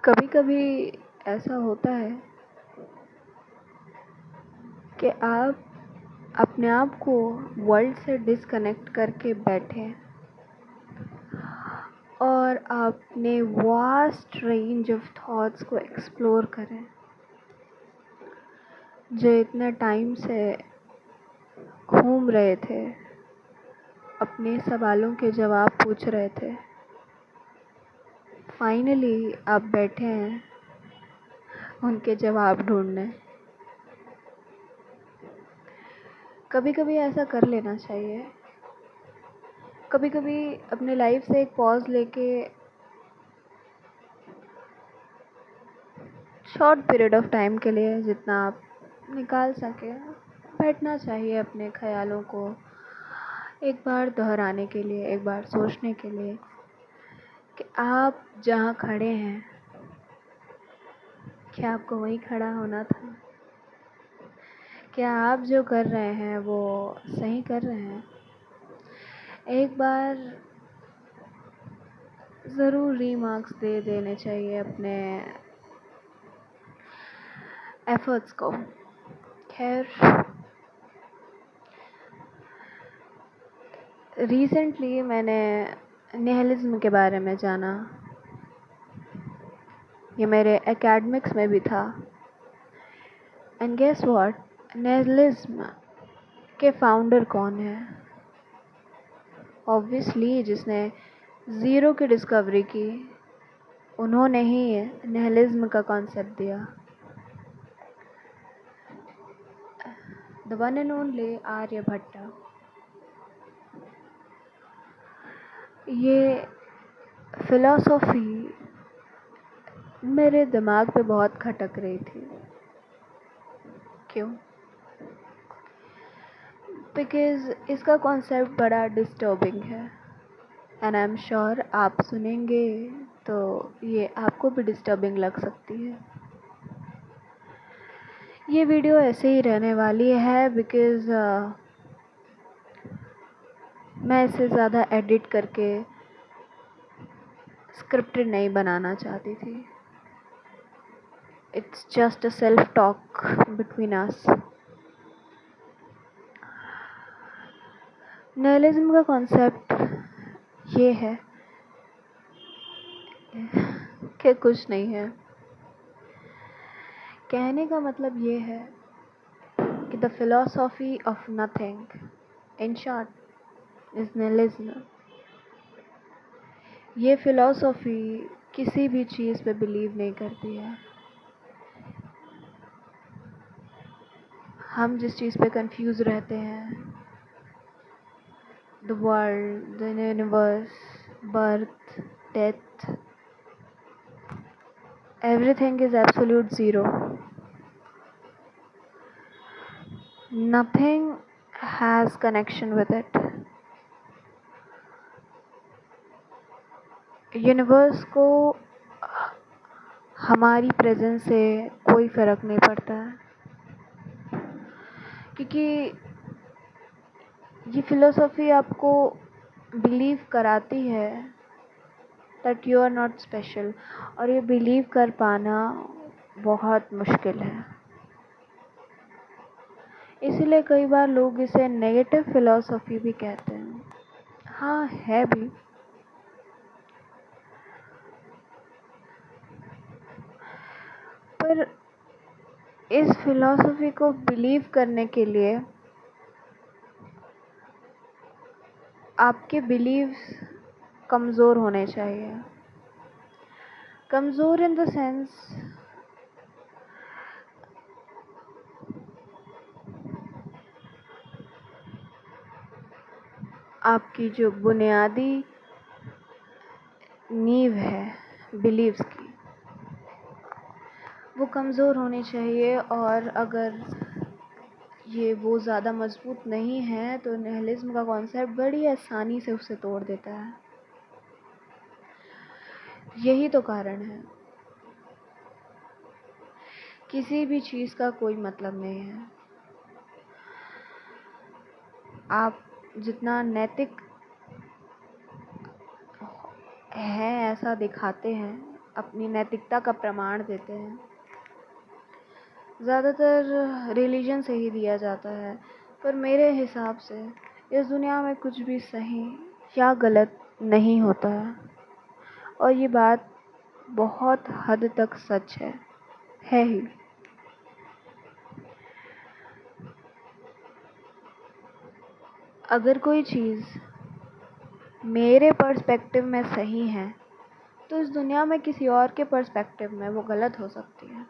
कभी कभी ऐसा होता है कि आप अपने आप को वर्ल्ड से डिस्कनेक्ट करके बैठे और अपने वास्ट रेंज ऑफ थॉट्स को एक्सप्लोर करें, जो इतने टाइम से घूम रहे थे, अपने सवालों के जवाब पूछ रहे थे। फाइनली आप बैठे हैं उनके जवाब ढूंढने। कभी कभी ऐसा कर लेना चाहिए। कभी कभी अपने लाइफ से एक पॉज लेके शॉर्ट पीरियड ऑफ टाइम के लिए, जितना आप निकाल सके, बैठना चाहिए अपने ख्यालों को एक बार दोहराने के लिए, एक बार सोचने के लिए कि आप जहाँ खड़े हैं, क्या आपको वहीं खड़ा होना था? क्या आप जो कर रहे हैं वो सही कर रहे हैं? एक बार ज़रूर रीमार्क्स दे देने चाहिए अपने एफर्ट्स को। खैर, रिसेंटली मैंने निहिलिज्म के बारे में जाना। ये मेरे एकेडमिक्स में भी था। एंड गेस व्हाट, निहिलिज्म के फाउंडर कौन है? ऑब्वियसली जिसने ज़ीरो की डिस्कवरी की, उन्होंने ही निहिलिज्म का कॉन्सेप्ट दिया। The one and only Aryabhata. ये फिलॉसफी मेरे दिमाग पे बहुत खटक रही थी। क्यों? बिकॉज़ इसका कॉन्सेप्ट बड़ा डिस्टर्बिंग है एंड आई एम श्योर आप सुनेंगे तो ये आपको भी डिस्टर्बिंग लग सकती है। ये वीडियो ऐसे ही रहने वाली है बिकॉज़ मैं इसे ज़्यादा एडिट करके स्क्रिप्टेड नहीं बनाना चाहती थी। It's just a self talk between us. Nihilism का कॉन्सेप्ट ये है कि कुछ नहीं है। कहने का मतलब ये है कि the philosophy of nothing, in short, is nihilism. ये फिलॉसफी किसी भी चीज़ पे बिलीव नहीं करती है। हम जिस चीज़ पे कंफ्यूज रहते हैं, the world, the universe, birth, death, everything is absolute zero. Nothing has connection with it. Universe को हमारी प्रेजेंस से कोई फ़र्क नहीं पड़ता है, क्योंकि ये फिलोसफी आपको बिलीव कराती है that you are not special, और ये बिलीव कर पाना बहुत मुश्किल है। इसीलिए कई बार लोग इसे नेगेटिव फिलोसफी भी कहते हैं। हाँ, है भी। पर इस फिलॉसफी को बिलीव करने के लिए आपके बिलीव्स कमज़ोर होने चाहिए। कमज़ोर इन द सेंस आपकी जो बुनियादी नींव है बिलीव्स की, वो कमज़ोर होनी चाहिए। और अगर ये वो ज़्यादा मजबूत नहीं है तो निहिलिज्म का कॉन्सेप्ट बड़ी आसानी से उसे तोड़ देता है। यही तो कारण है, किसी भी चीज़ का कोई मतलब नहीं है। आप जितना नैतिक है ऐसा दिखाते हैं, अपनी नैतिकता का प्रमाण देते हैं, ज़्यादातर रिलीजन से ही दिया जाता है। पर मेरे हिसाब से इस दुनिया में कुछ भी सही या गलत नहीं होता है, और ये बात बहुत हद तक सच है ही। अगर कोई चीज़ मेरे पर्सपेक्टिव में सही है तो इस दुनिया में किसी और के पर्सपेक्टिव में वो गलत हो सकती है।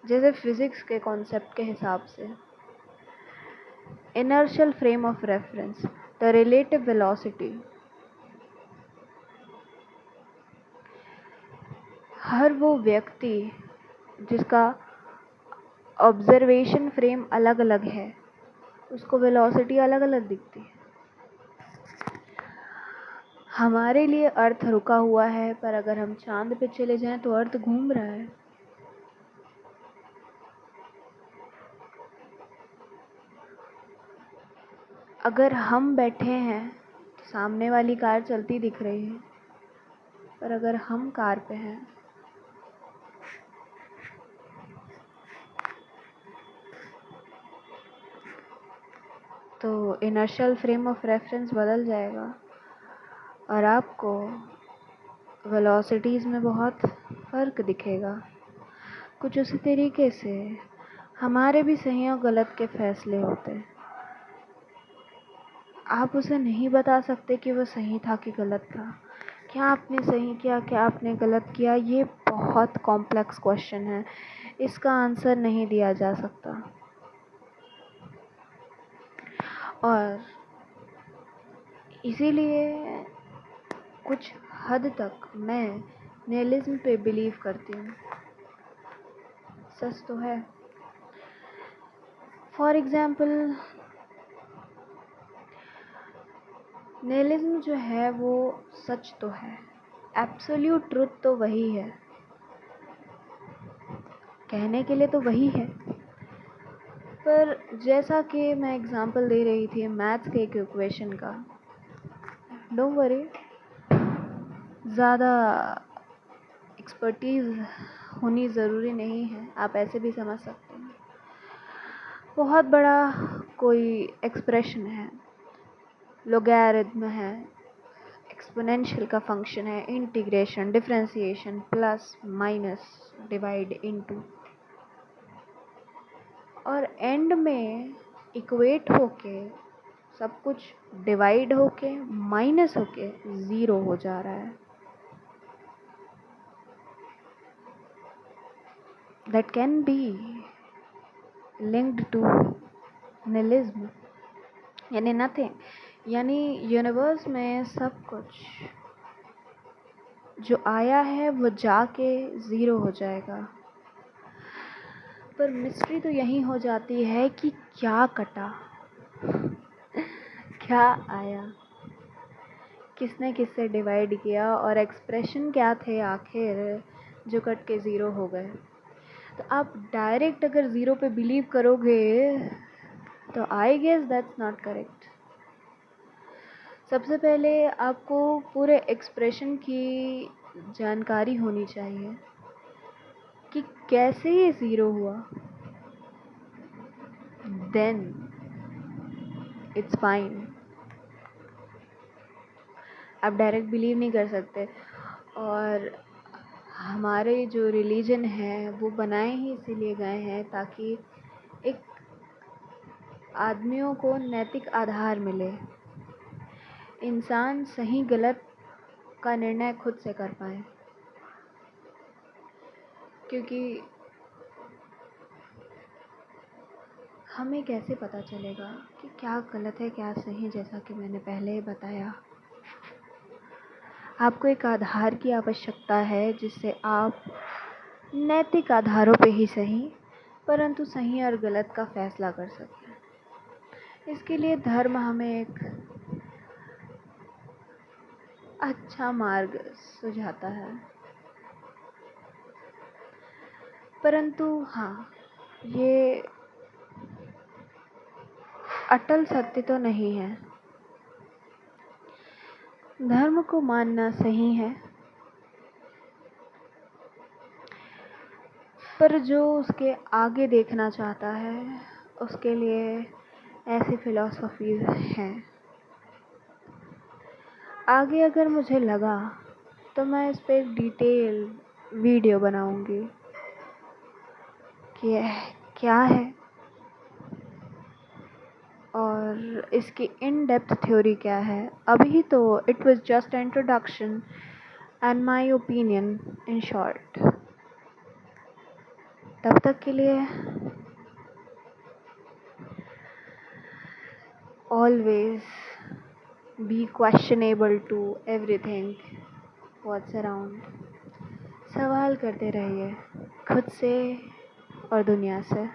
जैसे फिज़िक्स के कॉन्सेप्ट के हिसाब से inertial frame of reference, the relative velocity, हर वो व्यक्ति जिसका ऑब्जर्वेशन फ्रेम अलग अलग है उसको वेलोसिटी अलग अलग दिखती है। हमारे लिए अर्थ रुका हुआ है, पर अगर हम चांद पे चले जाएं तो अर्थ घूम रहा है। अगर हम बैठे हैं तो सामने वाली कार चलती दिख रही है, पर अगर हम कार पे हैं तो इनर्शियल फ्रेम ऑफ रेफरेंस बदल जाएगा और आपको वेलोसिटीज़ में बहुत फ़र्क दिखेगा। कुछ उसी तरीके से हमारे भी सही और गलत के फैसले होते हैं। आप उसे नहीं बता सकते कि वो सही था कि गलत था। क्या आपने सही किया, क्या आपने गलत किया, ये बहुत कॉम्प्लेक्स क्वेश्चन है, इसका आंसर नहीं दिया जा सकता। और इसीलिए कुछ हद तक मैं निहिलिज्म पे बिलीव करती हूँ। सच तो है। फॉर एग्ज़ाम्पल, निहिलिज्म जो है वो सच तो है, एब्सोल्यूट ट्रुथ तो वही है, कहने के लिए तो वही है। पर जैसा कि मैं एग्ज़ाम्पल दे रही थी मैथ्स के एक इक्वेशन का, डोंट वरी, ज़्यादा एक्सपर्टीज़ होनी ज़रूरी नहीं है, आप ऐसे भी समझ सकते हैं। बहुत बड़ा कोई एक्सप्रेशन है, लोगैरिथम है, एक्सपोनेंशियल का फंक्शन है, integration, differentiation, plus minus divide into, और एंड में इक्वेट होके सब कुछ डिवाइड होके माइनस होके ज़ीरो हो जा रहा है। That can be linked to nihilism, यानी नथिंग, यानी यूनिवर्स में सब कुछ जो आया है वो जाके ज़ीरो हो जाएगा। पर मिस्ट्री तो यही हो जाती है कि क्या कटा, क्या आया, किसने किससे डिवाइड किया, और एक्सप्रेशन क्या थे आखिर जो कट के ज़ीरो हो गए। तो आप डायरेक्ट अगर ज़ीरो पे बिलीव करोगे तो I guess that's not correct. सबसे पहले आपको पूरे एक्सप्रेशन की जानकारी होनी चाहिए कि कैसे ये ज़ीरो हुआ, देन इट्स फाइन। आप डायरेक्ट बिलीव नहीं कर सकते। और हमारे जो रिलीजन है वो बनाए ही इसीलिए गए हैं ताकि एक आदमियों को नैतिक आधार मिले, इंसान सही गलत का निर्णय खुद से कर पाए। क्योंकि हमें कैसे पता चलेगा कि क्या गलत है क्या सही, जैसा कि मैंने पहले बताया। आपको एक आधार की आवश्यकता है जिससे आप नैतिक आधारों पे ही सही परंतु सही और गलत का फैसला कर सकें। इसके लिए धर्म हमें एक अच्छा मार्ग सुझाता है। परंतु हाँ, ये अटल सत्य तो नहीं है। धर्म को मानना सही है, पर जो उसके आगे देखना चाहता है उसके लिए ऐसी फिलॉसफीज हैं। आगे अगर मुझे लगा तो मैं इस पे एक डिटेल वीडियो बनाऊंगी कि यह क्या है और इसकी इन डेप्थ थ्योरी क्या है। अभी तो it was just introduction and my opinion in short. तब तक के लिए always be questionable to everything what's around। सवाल करते रहिए खुद से और दुनिया से।